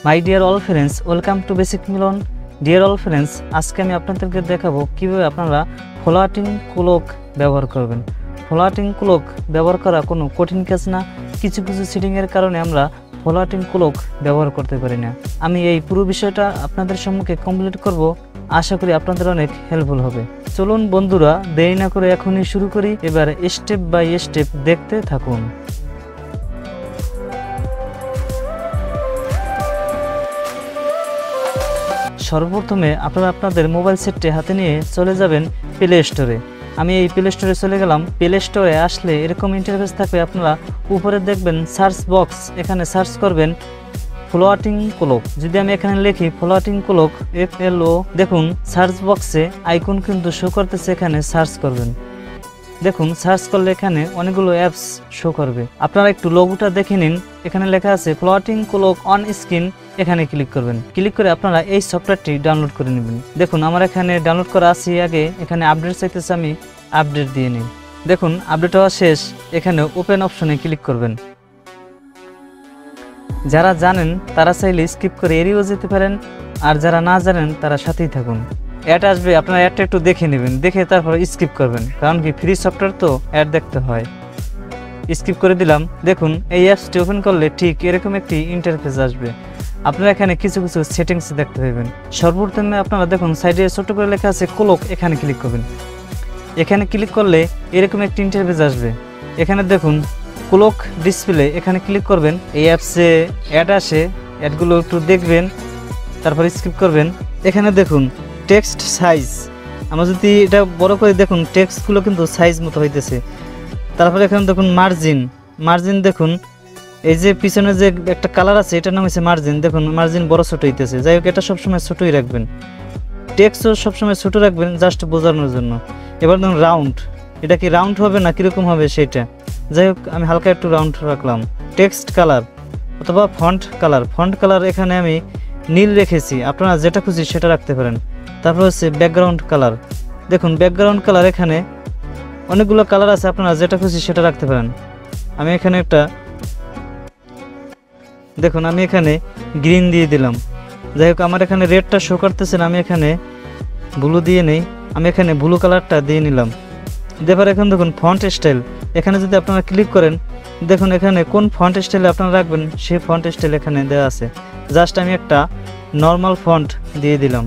My dear all friends, welcome to basic Milan. Dear all friends, আজকে আমি আপনাদেরকে দেখাবো কিভাবে আপনারা ফ্লোটিং ক্লক ব্যবহার করবেন। ফ্লোটিং ক্লক ব্যবহার করা কোনো কঠিন কাজ না। কিছু কিছু সেটিংয়ের কারণে আমরা ফ্লোটিং ক্লক ব্যবহার করতে পারি না। আমি এই পুরো বিষয়টা আপনাদের সম্মুখে কমপ্লিট করব, আশা করি আপনাদের অনেক হেল্পফুল হবে। চলুন বন্ধুরা, দেরি না করে এখনই শুরু করি। এবার স্টেপ বাই স্টেপ দেখতে থাকুন। সর্বপ্রথমে আপনারা আপনাদের মোবাইল সেটটি হাতে নিয়ে চলে যাবেন প্লে স্টোরে। আমি এই প্লে স্টোরে চলে গেলাম। প্লে স্টোরে আসলে এরকম ইন্টারফেস থাকবে। আপনারা উপরে দেখবেন সার্চ বক্স, এখানে সার্চ করবেন ফ্লোটিং ক্লক। যদি আমি এখানে লিখি ফ্লোটিং ক্লক FLO, দেখুন সার্চ বক্সে আইকন কিন্তু শো করতেছে, এখানে সার্চ করবেন। দেখুন সার্চ করলে এখানে অনেকগুলো অ্যাপস শো করবে। আপনারা একটু লোগোটা দেখে নিন, এখানে লেখা আছে ফ্লোটিং ক্লক অন স্ক্রিন। এখানে ক্লিক করবেন। ক্লিক করে আপনারা এই সফটওয়্যারটি ডাউনলোড করে নেবেন। দেখুন আমার এখানে ডাউনলোড করা আছে আগে, এখানে আপডেট চাইতেছে, আমি আপডেট দিয়ে নিই। দেখুন আপডেট হওয়া শেষ, এখানে ওপেন অপশনে ক্লিক করবেন। যারা জানেন তারা চাইলে স্কিপ করে এড়িয়েও যেতে পারেন, আর যারা না জানেন তারা সাথেই থাকুন। অ্যাড আসবে, আপনারা অ্যাডটা একটু দেখে নেবেন, দেখে তারপর স্কিপ করবেন, কারণ কি ফ্রি সফটওয়্যার তো অ্যাড দেখতে হয়। স্কিপ করে দিলাম। দেখুন এই অ্যাপসটি ওপেন করলে ঠিক এরকম একটি ইন্টারফেস আসবে। আপনারা এখানে কিছু কিছু সেটিংস দেখতে পাবেন। সর্বপ্রথমে আপনারা দেখুন সাইডে ছোট করে লেখা আছে ক্লক, এখানে ক্লিক করবেন। এখানে ক্লিক করলে এরকম একটি ইন্টারফেস আসবে। এখানে দেখুন ক্লক ডিসপ্লে, এখানে ক্লিক করবেন। এই অ্যাপসে অ্যাড আসে, অ্যাডগুলো একটু দেখবেন, তারপর স্কিপ করবেন। এখানে দেখুন টেক্সট সাইজ, আমরা যদি এটা বড় করে দেখুন টেক্সটগুলো কিন্তু সাইজ মতো হইতেছে। তারপরে এখানে দেখুন মার্জিন দেখুন এই যে পিছনে যে একটা কালার আছে এটার নাম হচ্ছে মার্জিন। দেখুন মার্জিন বড় ছোট হইতেছে। যাই হোক, এটা সবসময় ছোটই রাখবেন, টেক্সটও সবসময় ছোট রাখবেন, জাস্ট বোঝানোর জন্য। এবার দেখুন রাউন্ড, এটা কি রাউন্ড হবে না কীরকম হবে সেটা। যাই হোক, আমি হালকা একটু রাউন্ড রাখলাম। টেক্সট কালার অথবা ফন্ট কালার এখানে আমি নীল রেখেছি, আপনারা যেটা খুশি সেটা রাখতে পারেন। তারপর হচ্ছে ব্যাকগ্রাউন্ড কালার। দেখুন ব্যাকগ্রাউন্ড কালার এখানে অনেকগুলো কালার আছে, আপনারা যেটা খুশি সেটা রাখতে পারেন। আমি এখানে একটা দেখুন আমি এখানে গ্রিন দিয়ে দিলাম। যাই হোক, আমার এখানে রেডটা শো করতেছে না, আমি এখানে ব্লু দিয়ে নেই। আমি এখানে ব্লু কালারটা দিয়ে নিলাম। দেবার এখন দেখুন ফন্ট স্টাইল, এখানে যদি আপনারা ক্লিক করেন দেখুন এখানে কোন ফন্ট স্টাইলে আপনারা রাখবেন সেই ফন্ট স্টাইল এখানে দেওয়া আছে। জাস্ট আমি একটা নর্মাল ফন্ট দিয়ে দিলাম।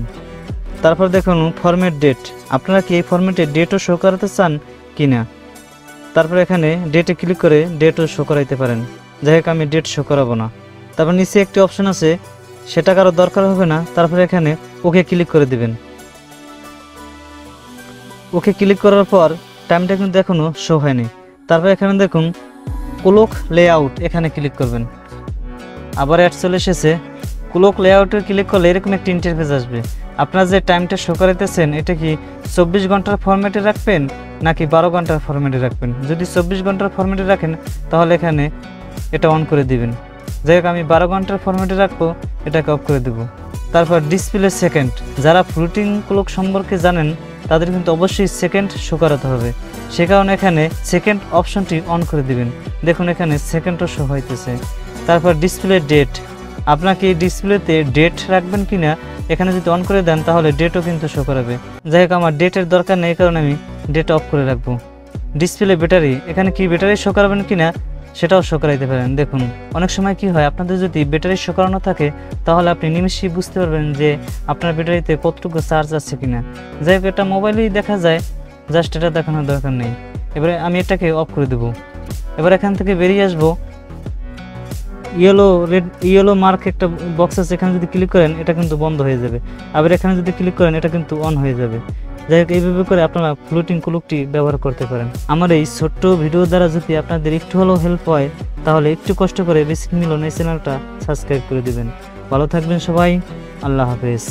তারপর দেখুন ফরম্যাট ডেট, আপনারা কি এই ফরম্যাটে ডেটও শো করাতে চান কি না। তারপর এখানে ডেটে ক্লিক করে ডেটও শো করাইতে পারেন। যাই হোক, আমি ডেট শো করাবো না। তারপর নিচে একটি অপশন আছে, সেটা কারো দরকার হবে না। তারপরে এখানে ওকে ক্লিক করে দিবেন। ওকে ক্লিক করার পর টাইমটা কিন্তু এখনও শো হয়নি। তারপর এখানে দেখুন ক্লক লেআউট, এখানে ক্লিক করবেন। আবার অ্যাড চলে এসেছে। ক্লক লেআউটে ক্লিক করলে এরকম একটি ইন্টারফেস আসবে। আপনারা যে টাইমটা শো করাইতেছেন এটা কি 24 ঘন্টার ফরম্যাটে রাখবেন নাকি 12 ঘন্টার ফরম্যাটে রাখবেন। যদি 24 ঘন্টার ফরম্যাটে রাখেন তাহলে এখানে এটা অন করে দিবেন। যাই হোক, আমি 12 ঘন্টার ফরম্যাটে রাখবো, এটাকে অফ করে দেব। তারপর ডিসপ্লে সেকেন্ড, যারা ফ্লোটিং ক্লক সম্পর্কে জানেন তাদের কিন্তু অবশ্যই সেকেন্ড শো করাতে হবে, সে কারণে এখানে সেকেন্ড অপশনটি অন করে দিবেন। দেখুন এখানে সেকেন্ডও শো হইতেছে। তারপর ডিসপ্লে ডেট, আপনাকে এই ডিসপ্লেতে ডেট রাখবেন কিনা এখানে যদি অন করে দেন তাহলে ডেটও কিন্তু শো করাবে। যাই হোক, আমার ডেটের দরকার নেই, কারণ আমি ডেট অফ করে রাখবো। ডিসপ্লে ব্যাটারি, এখানে কি ব্যাটারি শো করাবেন কিনা সেটাও শো করাইতে পারেন। দেখুন অনেক সময় কি হয়, আপনাদের যদি ব্যাটারি শো করানো থাকে তাহলে আপনি নিমিষেই বুঝতে পারবেন যে আপনার ব্যাটারিতে কতটুকু চার্জ আছে কিনা। যাই হোক, এটা মোবাইলেই দেখা যায়, জাস্ট এটা দেখানোর দরকার নেই। এবারে আমি এটাকে অফ করে দেবো। এবার এখান থেকে বেরিয়ে আসবো। ইয়েলো মার্ক একটা বক্স আছে, এখানে যদি ক্লিক করেন এটা কিন্তু বন্ধ হয়ে যাবে। আবার এখানে যদি ক্লিক করেন এটা কিন্তু অন হয়ে যাবে। যাই হোক, এইভাবে করে আপনারা ফ্লোটিং ক্লকটি ব্যবহার করতে পারেন। আমার এই ছোট্ট ভিডিও দ্বারা যদি আপনাদের একটু হলেও হেল্প হয় তাহলে একটু কষ্ট করে বেসিক মিলন এই চ্যানেলটা সাবস্ক্রাইব করে দিবেন। ভালো থাকবেন সবাই, আল্লাহ হাফেজ।